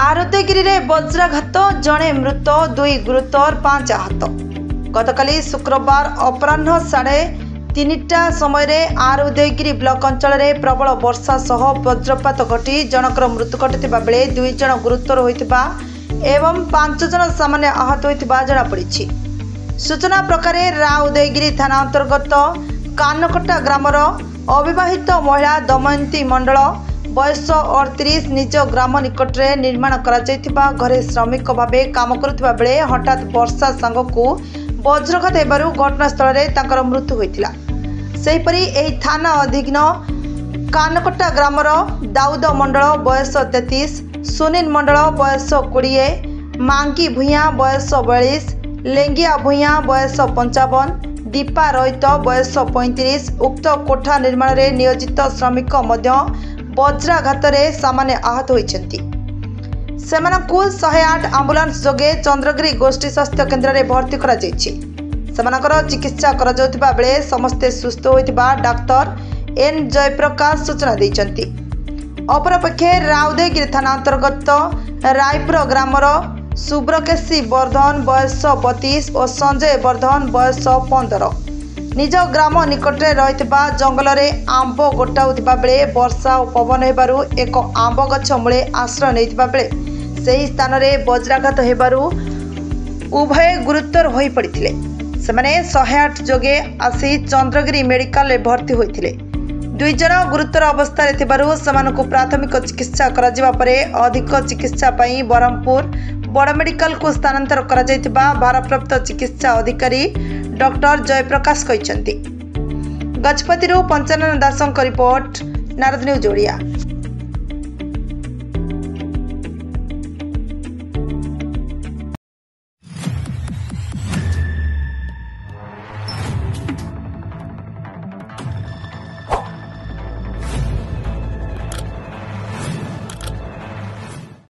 आरोग्यगिरी में वज्राघात जड़े मृत 2 गुरुतर 5 आहत। गतकाली शुक्रवार अपराह्न 3:30 समय आरोग्यगिरी ब्लॉक अंचल में प्रबल वर्षा सह वज्रपात घटी जनकर मृत्यु घटिता बेले 2 जन गुरुतर होता एवं 5 जन सामान्य आहत होता जमापड़ी। सूचना प्रकार राउदयगिरी थाना अंतर्गत कानकटा ग्रामर अविवाहित महिला दमयंती मंडल बयस 38 निज ग्राम निकट में निर्माण करा घरे श्रमिक भाव काम करुवा बेले हठात वर्षा सांगकू वज्रघात हेबारु घटनास्थल में मृत्यु होता। सेहीपरि एही थाना अधीन कानकटा ग्रामर दाऊद मंडल बयस 33, सुनील मंडल बयस 20, मांगी भूया बयस 42, लेंगिया भूया बयस 55, दीपा रोहित बयस 35 उक्त कोठा निर्माण में नियोजित श्रमिक वज्राघात सामान्य आहत होती। 108 आंबुलांस जोगे चंद्रगिरी गोष्ठी स्वास्थ्य केन्द्र में भर्ती करा चिकित्सा करा बेले समस्ते सुस्थ होता डाक्तर एन जयप्रकाश सूचना देइछन्ति। अपरपक्षे राउदयगिरी थाना अंतर्गत रायपुर ग्रामर सुब्रकेशी वर्धन बयस 32 और संजय वर्धन बयस 15 निज ग्राम निकट में रही जंगल में आंब गोटाउथिबा बेले वर्षा और पवन हेबारु एक आंब गछ मूले आश्रय नैथिबा बेले सही स्थान में वज्राघात हेबारु उभय गुरुतर होई पड़िथिले। सेमाने 108 जोगे आसी चंद्रगिरी मेडिकल में भर्ती होइथिले। 2 जन गुरुतर अवस्था थिबारु सेमानकु प्राथमिक चिकित्सा कराजिबा परे अधिक चिकित्सा पई बरहमपुर बड़ मेडिकल को स्थानांतर करा जायतिबा भारप्राप्त चिकित्सा अधिकारी डॉक्टर जयप्रकाश कहते। गजपति पंचानन दास रिपोर्ट नारद न्यूज ओडिया।